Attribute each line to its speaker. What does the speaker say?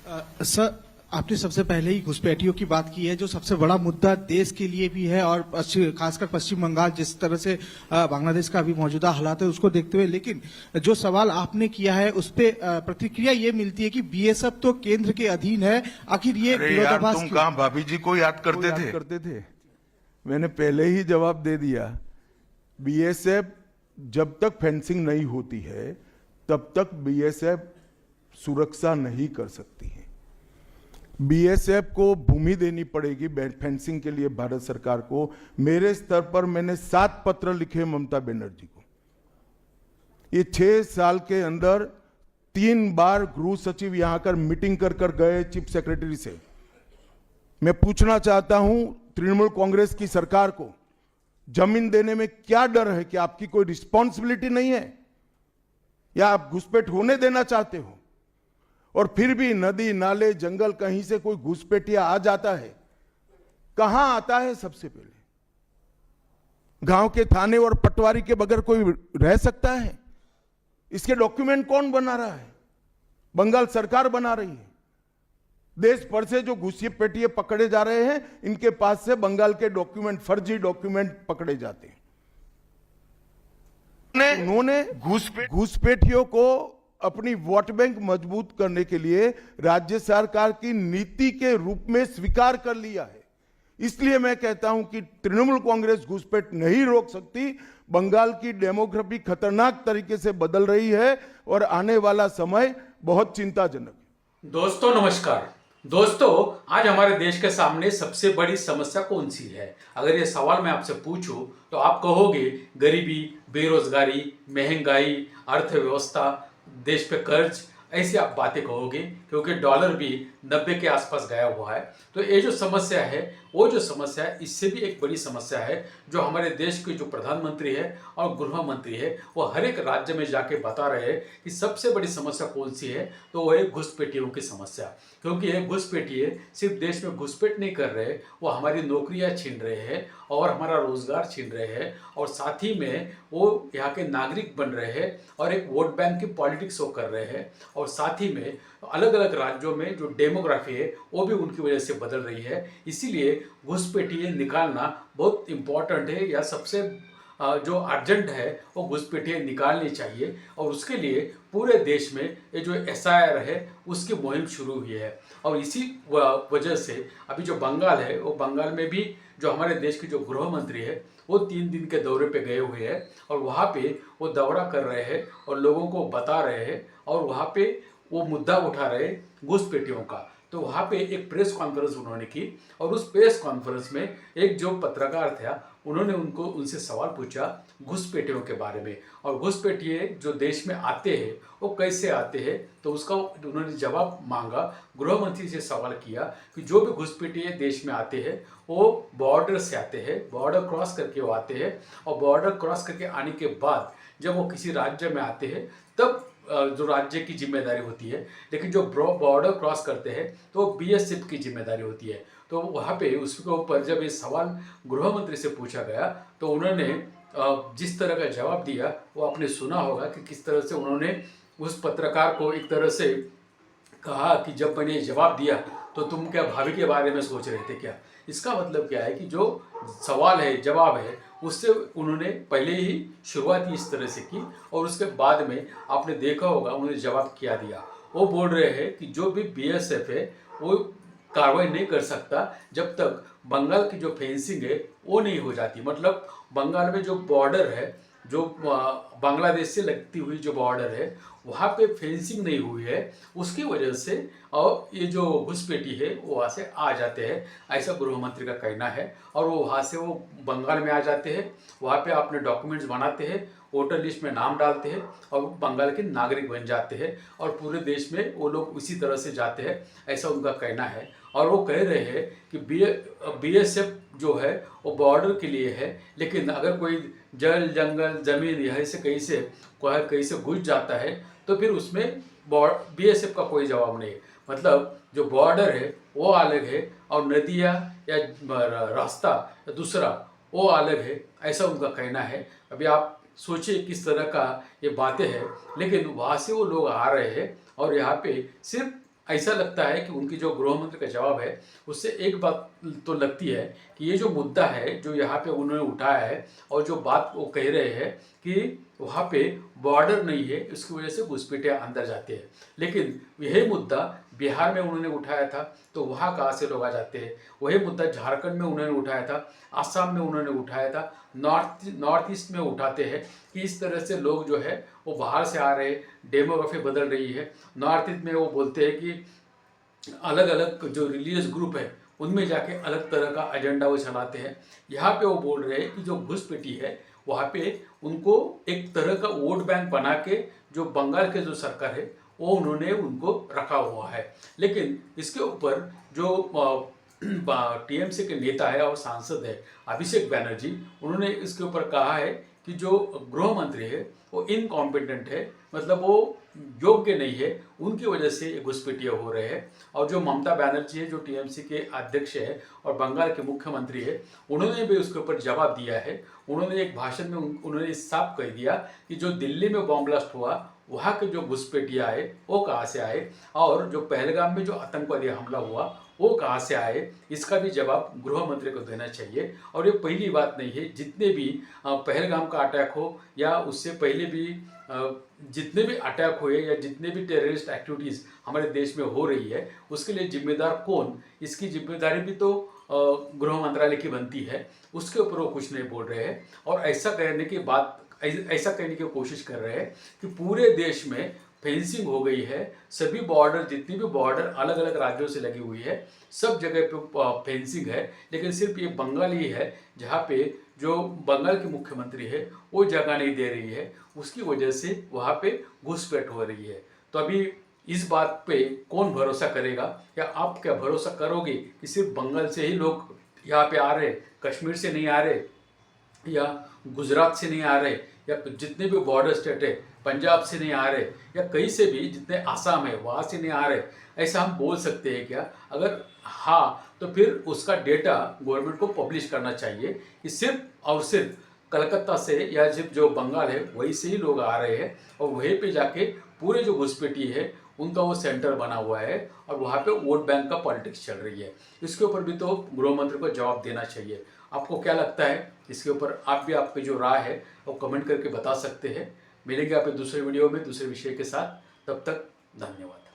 Speaker 1: Sir, आपने सबसे पहले ही घुसपैठियों की बात की है, जो सबसे बड़ा मुद्दा देश के लिए भी है और खासकर पश्चिम बंगाल जिस तरह से बांग्लादेश का अभी मौजूदा हालात है उसको देखते हुए। लेकिन जो सवाल आपने किया है उस पे प्रतिक्रिया ये मिलती है कि बीएसएफ तो केंद्र के अधीन है, आखिर ये विरोधाभास
Speaker 2: तुम कहाँ भाभी जी को याद करते थे? मैंने पहले ही जवाब दे दिया। बीएसएफ जब तक फेंसिंग नहीं होती है तब तक बीएसएफ सुरक्षा नहीं कर सकती है। बीएसएफ को भूमि देनी पड़ेगी फेंसिंग के लिए भारत सरकार को। मेरे स्तर पर मैंने 7 पत्र लिखे ममता बनर्जी को। ये 6 साल के अंदर 3 बार गृह सचिव यहां कर मीटिंग कर गए चीफ सेक्रेटरी से। मैं पूछना चाहता हूं तृणमूल कांग्रेस की सरकार को, जमीन देने में क्या डर है? कि आपकी कोई रिस्पॉन्सिबिलिटी नहीं है या आप घुसपैठ होने देना चाहते हो? और फिर भी नदी नाले जंगल कहीं से कोई घुसपैठिया आ जाता है, कहां आता है? सबसे पहले गांव के थाने और पटवारी के बगैर कोई रह सकता है? इसके डॉक्यूमेंट कौन बना रहा है? बंगाल सरकार बना रही है। देश भर से जो घुसपैठिए पकड़े जा रहे हैं, इनके पास से बंगाल के डॉक्यूमेंट, फर्जी डॉक्यूमेंट पकड़े जाते हैं। उन्होंने घुसपैठियों को अपनी वोट बैंक मजबूत करने के लिए राज्य सरकार की नीति के रूप में स्वीकार कर लिया है। इसलिए मैं कहता हूं कि तृणमूल कांग्रेस घुसपैठ नहीं रोक सकती। बंगाल की डेमोग्राफी खतरनाक तरीके से बदल रही है और आने वाला समय बहुत चिंताजनक है।
Speaker 3: दोस्तों नमस्कार। दोस्तों, आज हमारे देश के सामने सबसे बड़ी समस्या कौन सी है? अगर ये सवाल मैं आपसे पूछूं तो आप कहोगे गरीबी, बेरोजगारी, महंगाई, अर्थव्यवस्था, देश पे कर्ज, ऐसी आप बातें कहोगे, क्योंकि डॉलर भी 90 के आसपास गया हुआ है। तो ये जो समस्या है, वो जो समस्या है, इससे भी एक बड़ी समस्या है जो हमारे देश के जो प्रधानमंत्री है और गृह मंत्री है, वो हर एक राज्य में जाके बता रहे हैं कि सबसे बड़ी समस्या कौन सी है। तो वो है घुसपैठियों की समस्या। क्योंकि ये घुसपैठिए सिर्फ देश में घुसपैठ नहीं कर रहे, वो हमारी नौकरियां छीन रहे हैं और हमारा रोजगार छीन रहे हैं, और साथ ही में वो यहाँ के नागरिक बन रहे हैं और एक वोट बैंक की पॉलिटिक्स वो कर रहे हैं। और साथ ही में अलग अलग राज्यों में जो डेमोग्राफी है वो भी उनकी वजह से बदल रही है। इसीलिए घुसपैठिए निकालना बहुत इम्पॉर्टेंट है, या सबसे जो अर्जेंट है वो घुसपैठिए निकालनी चाहिए। और उसके लिए पूरे देश में ये जो SIR है उसकी मुहिम शुरू हुई है। और इसी वजह से अभी जो बंगाल है, वो बंगाल में भी जो हमारे देश के जो गृह मंत्री है वो 3 दिन के दौरे पे गए हुए हैं, और वहाँ पे वो दौरा कर रहे हैं और लोगों को बता रहे हैं, और वहाँ पे वो मुद्दा उठा रहे घुसपैठियों का। तो वहाँ पे एक प्रेस कॉन्फ्रेंस उन्होंने की, और उस प्रेस कॉन्फ्रेंस में एक जो पत्रकार था उन्होंने उनसे सवाल पूछा घुसपैठियों के बारे में, और घुसपैठिए जो देश में आते हैं वो कैसे आते हैं। तो उसका उन्होंने जवाब मांगा, गृह मंत्री से सवाल किया कि जो भी घुसपैठिए देश में आते हैं वो बॉर्डर से आते हैं, बॉर्डर क्रॉस करके वो आते हैं, और बॉर्डर क्रॉस करके आने के बाद जब वो किसी राज्य में आते हैं तब जो राज्य की जिम्मेदारी होती है, लेकिन जो बॉर्डर क्रॉस करते हैं तो BSF की जिम्मेदारी होती है। तो वहाँ पे उसके ऊपर जब ये सवाल गृह मंत्री से पूछा गया तो उन्होंने जिस तरह का जवाब दिया वो आपने सुना होगा कि किस तरह से उन्होंने उस पत्रकार को एक तरह से कहा कि जब मैंने जवाब दिया तो तुम क्या भाभी के बारे में सोच रहे थे क्या? इसका मतलब क्या है कि जो सवाल है, जवाब है, उससे उन्होंने पहले ही शुरुआत ही इस तरह से की, और उसके बाद में आपने देखा होगा उन्होंने जवाब क्या दिया। वो बोल रहे हैं कि जो भी BSF है वो कार्रवाई नहीं कर सकता जब तक बंगाल की जो फेंसिंग है वो नहीं हो जाती। मतलब बंगाल में जो बॉर्डर है, जो बांग्लादेश से लगती हुई जो बॉर्डर है, वहाँ पे फेंसिंग नहीं हुई है, उसकी वजह से और ये जो घुसपैठी है वो वहाँ से आ जाते हैं, ऐसा गृह मंत्री का कहना है। और वो वहाँ से वो बंगाल में आ जाते हैं, वहाँ पे अपने डॉक्यूमेंट्स बनाते हैं, वोटर लिस्ट में नाम डालते हैं और बंगाल के नागरिक बन जाते हैं, और पूरे देश में वो लोग उसी तरह से जाते हैं, ऐसा उनका कहना है। और वो कह रहे हैं कि BSF जो है वो बॉर्डर के लिए है, लेकिन अगर कोई जल जंगल जमीन यहाँ से कहीं से घुस जाता है तो फिर उसमें BSF का कोई जवाब नहीं है। मतलब जो बॉर्डर है वो अलग है और नदियाँ या रास्ता या दूसरा वो अलग है, ऐसा उनका कहना है। अभी आप सोचिए किस तरह का ये बातें हैं, लेकिन वहाँ से वो लोग आ रहे हैं और यहाँ पे सिर्फ ऐसा लगता है कि उनकी जो गृह मंत्री का जवाब है उससे एक बात तो लगती है कि ये जो मुद्दा है जो यहाँ पे उन्होंने उठाया है और जो बात वो कह रहे हैं कि वहाँ पे बॉर्डर नहीं है, इसकी वजह से घुसपैठिए अंदर जाते हैं, लेकिन यही मुद्दा बिहार में उन्होंने उठाया था तो वहाँ कहाँ से लोग आ जाते हैं। वही मुद्दा झारखंड में उन्होंने उठाया था, आसाम में उन्होंने उठाया था, नॉर्थ ईस्ट में उठाते हैं कि इस तरह से लोग जो है वो बाहर से आ रहे हैं, डेमोग्राफी बदल रही है। नॉर्थ ईस्ट में वो बोलते हैं कि अलग अलग जो रिलीजियस ग्रुप है उनमें जाके अलग तरह का एजेंडा वो चलाते हैं। यहाँ पे वो बोल रहे हैं कि जो घुसपैठी है वहाँ पे उनको एक तरह का वोट बैंक बना के जो बंगाल के जो सरकार है वो उन्होंने उनको रखा हुआ है। लेकिन इसके ऊपर जो टीएमसी के नेता है और सांसद है अभिषेक बैनर्जी, उन्होंने इसके ऊपर कहा है कि जो गृह मंत्री है वो इनकॉम्पिटेंट है, मतलब वो योग्य नहीं है, उनकी वजह से ये घुसपैठिए हो रहे हैं। और जो ममता बनर्जी है जो टीएमसी के अध्यक्ष है और बंगाल के मुख्यमंत्री है, उन्होंने भी उसके ऊपर जवाब दिया है। उन्होंने एक भाषण में उन्होंने साफ कह दिया कि जो दिल्ली में बॉम्ब ब्लास्ट हुआ वहाँ के जो घुसपैठिए आए वो कहाँ से आए और जो पहलगाम में जो आतंकवादी हमला हुआ वो कहाँ से आए, इसका भी जवाब गृह मंत्री को देना चाहिए। और ये पहली बात नहीं है, जितने भी पहलगाम का अटैक हो या उससे पहले भी जितने भी अटैक हुए या जितने भी टेररिस्ट एक्टिविटीज़ हमारे देश में हो रही है उसके लिए जिम्मेदार कौन, इसकी जिम्मेदारी भी तो गृह मंत्रालय की बनती है, उसके ऊपर वो कुछ नहीं बोल रहे हैं। और ऐसा कहने की कोशिश कर रहे हैं कि पूरे देश में फेंसिंग हो गई है, सभी बॉर्डर जितनी भी बॉर्डर अलग अलग राज्यों से लगी हुई है सब जगह पे फेंसिंग है, लेकिन सिर्फ ये बंगाल ही है जहाँ पे जो बंगाल की मुख्यमंत्री है वो जगह नहीं दे रही है, उसकी वजह से वहाँ पे घुसपैठ हो रही है। तो अभी इस बात पे कौन भरोसा करेगा, या आप क्या भरोसा करोगे कि सिर्फ बंगाल से ही लोग यहाँ पे आ रहे, कश्मीर से नहीं आ रहे या गुजरात से नहीं आ रहे या जितने भी बॉर्डर स्टेट है पंजाब से नहीं आ रहे या कहीं से भी जितने आसाम है वहाँ से नहीं आ रहे, ऐसा हम बोल सकते हैं क्या? अगर हाँ तो फिर उसका डेटा गवर्नमेंट को पब्लिश करना चाहिए कि सिर्फ और सिर्फ कलकत्ता से या सिर्फ जो बंगाल है वहीं से ही लोग आ रहे हैं और वहीं पे जाके पूरे जो घुसपैठी है उनका वो सेंटर बना हुआ है और वहाँ पे वोट बैंक का पॉलिटिक्स चल रही है। इसके ऊपर भी तो गृह मंत्री को जवाब देना चाहिए। आपको क्या लगता है इसके ऊपर? आप भी आपकी जो राय है वो कमेंट करके बता सकते हैं। मिलेंगे आपके दूसरे वीडियो में दूसरे विषय के साथ, तब तक धन्यवाद।